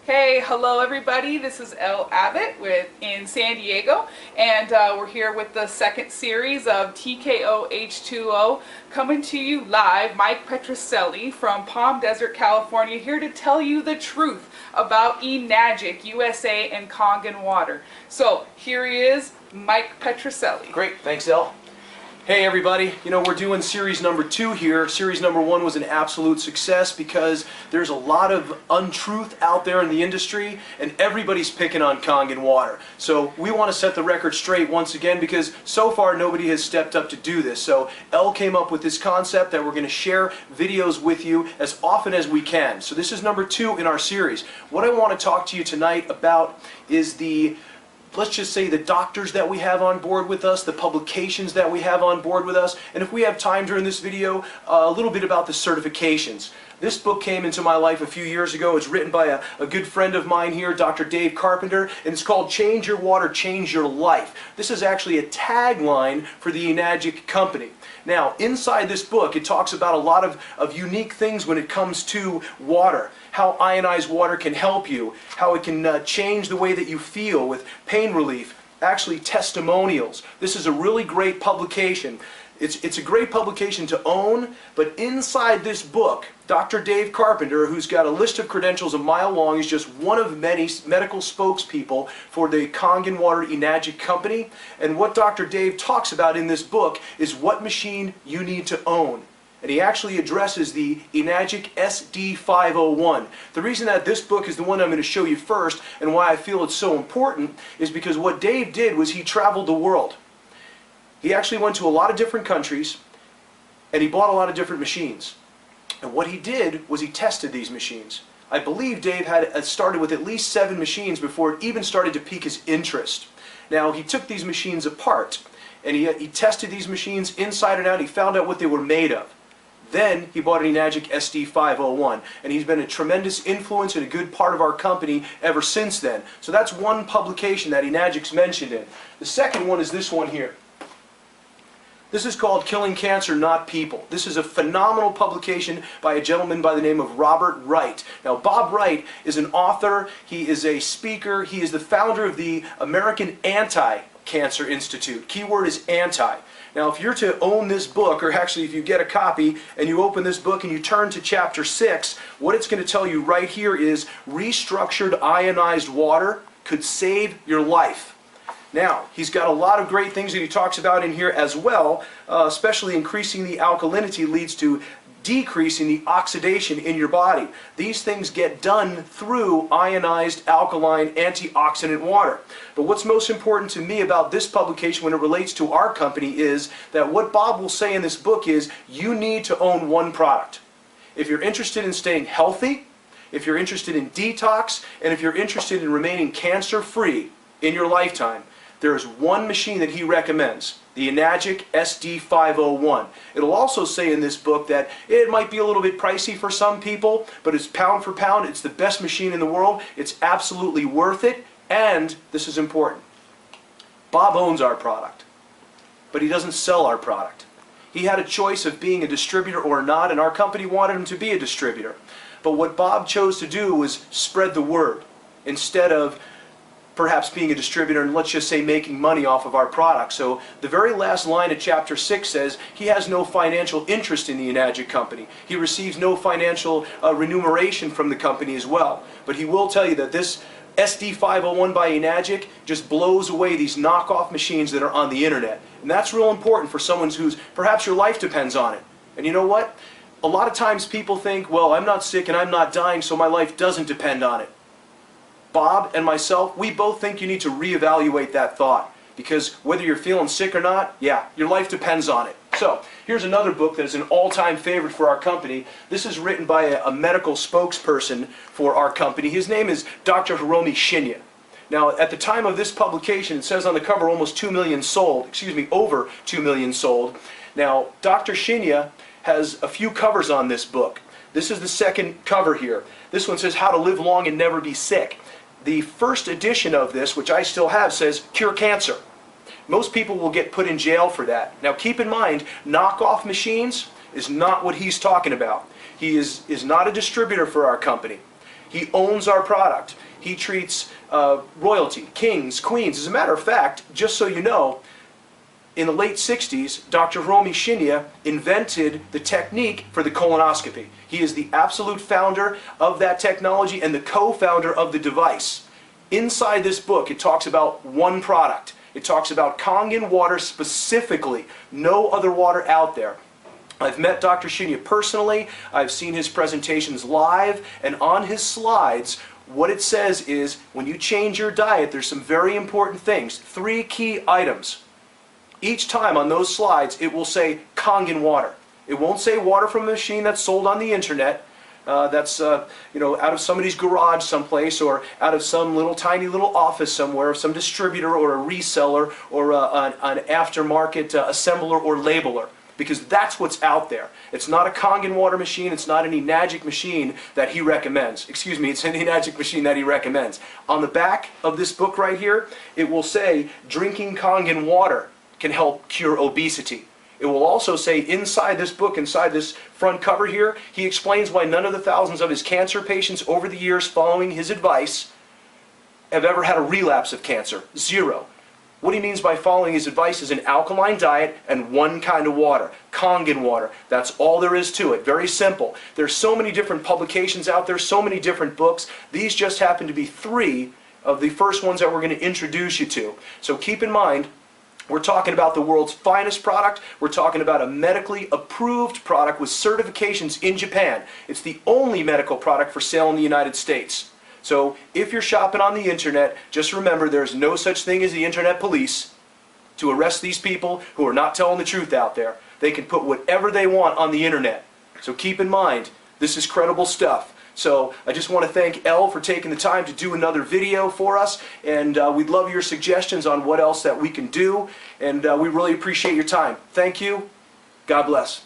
Hey, hello everybody. This is Elle Abbott in San Diego, and we're here with the second series of TKO H2O, coming to you live. Mike Petroselli from Palm Desert, California, here to tell you the truth about Enagic USA and Kangen water. So here he is, Mike Petroselli. Great, thanks Elle. Hey everybody, we're doing series number 2 here. Series number 1 was an absolute success because there's a lot of untruth out there in the industry and everybody's picking on Kangen water. So we want to set the record straight once again because so far nobody has stepped up to do this. So Elle came up with this concept that we're going to share videos with you as often as we can. So this is number 2 in our series. What I want to talk to you tonight about is let's just say the doctors that we have on board with us, the publications that we have on board with us, and if we have time during this video, a little bit about the certifications. This book came into my life a few years ago. It's written by a good friend of mine here, Dr. Dave Carpenter, and it's called Change Your Water, Change Your Life. This is actually a tagline for the Enagic company. Now, inside this book, it talks about a lot of unique things when it comes to water. How ionized water can help you, how it can change the way that you feel with pain relief, actually testimonials. This is a really great publication. It's a great publication to own, but inside this book, Dr. Dave Carpenter, who's got a list of credentials a mile long, is just one of many medical spokespeople for the Kangen Water Enagic company. And what Dr. Dave talks about in this book is what machine you need to own. And he actually addresses the Enagic SD501. The reason that this book is the one I'm going to show you first and why I feel it's so important is because what Dave did was he traveled the world. He actually went to a lot of different countries and he bought a lot of different machines. And what he did was he tested these machines. I believe Dave had started with at least 7 machines before it even started to pique his interest. Now he took these machines apart and he tested these machines inside and out. He found out what they were made of. Then he bought an Enagic SD501, and he's been a tremendous influence and a good part of our company ever since then. So that's one publication that Enagic's mentioned in. The second one is this one here. This is called Killing Cancer, Not People. This is a phenomenal publication by a gentleman by the name of Robert Wright. Now, Bob Wright is an author, he is a speaker, he is the founder of the American Anti-Cancer Institute. Keyword is anti. Now, if you're to own this book, or actually if you get a copy and you open this book and you turn to chapter 6, what it's going to tell you right here is restructured ionized water could save your life. Now, he's got a lot of great things that he talks about in here as well, especially increasing the alkalinity leads to decreasing the oxidation in your body. These things get done through ionized alkaline antioxidant water. But what's most important to me about this publication when it relates to our company is that what Bob will say in this book is you need to own one product. If you're interested in staying healthy, if you're interested in detox, and if you're interested in remaining cancer-free in your lifetime, there is one machine that he recommends, the Enagic SD501. It'll also say in this book that it might be a little bit pricey for some people, but it's pound for pound, it's the best machine in the world, it's absolutely worth it, and this is important. Bob owns our product, but he doesn't sell our product. He had a choice of being a distributor or not, and our company wanted him to be a distributor. But what Bob chose to do was spread the word instead of perhaps being a distributor and let's just say making money off of our product. So the very last line of chapter 6 says he has no financial interest in the Enagic company. He receives no financial remuneration from the company as well. But he will tell you that this SD501 by Enagic just blows away these knockoff machines that are on the internet. And that's real important for someone who's perhaps your life depends on it. And you know what? A lot of times people think, well, I'm not sick and I'm not dying, so my life doesn't depend on it. Bob and myself, we both think you need to reevaluate that thought because whether you're feeling sick or not, yeah, your life depends on it. So, here's another book that is an all-time favorite for our company. This is written by a medical spokesperson for our company. His name is Dr. Hiromi Shinya. Now, at the time of this publication, it says on the cover almost 2 million sold, over 2 million sold. Now, Dr. Shinya has a few covers on this book. This is the second cover here. This one says How to Live Long and Never Be Sick. The first edition of this, which I still have, says Cure Cancer. Most people will get put in jail for that. Now keep in mind, knockoff machines is not what he's talking about. He is not a distributor for our company. He owns our product. He treats royalty, kings, queens. As a matter of fact, just so you know, in the late 60s, Dr. Hiromi Shinya invented the technique for the colonoscopy. He is the absolute founder of that technology and the co-founder of the device. Inside this book, it talks about one product. It talks about Kangen water specifically, no other water out there. I've met Dr. Shinya personally, I've seen his presentations live, and on his slides, what it says is, when you change your diet, there's some very important things. 3 key items. Each time on those slides, it will say Kangen water. It won't say water from a machine that's sold on the internet, that's you know, out of somebody's garage someplace, or out of some little tiny little office somewhere, some distributor or a reseller or an aftermarket assembler or labeler. Because that's what's out there. It's not a Kangen water machine, it's not an Enagic machine that he recommends. Excuse me, it's an Enagic machine that he recommends. On the back of this book right here, it will say, drinking Kangen water can help cure obesity. It will also say inside this book, inside this front cover here, he explains why none of the thousands of his cancer patients over the years following his advice have ever had a relapse of cancer. 0. What he means by following his advice is an alkaline diet and one kind of water, Kangen water. That's all there is to it. Very simple. There's so many different publications out there, so many different books. These just happen to be 3 of the first ones that we're going to introduce you to. So keep in mind, we're talking about the world's finest product. We're talking about a medically approved product with certifications in Japan. It's the only medical product for sale in the United States. So if you're shopping on the internet, just remember there's no such thing as the internet police to arrest these people who are not telling the truth out there. They can put whatever they want on the internet. So keep in mind, this is credible stuff. So I just want to thank Elle for taking the time to do another video for us, and we'd love your suggestions on what else that we can do, and we really appreciate your time. Thank you. God bless.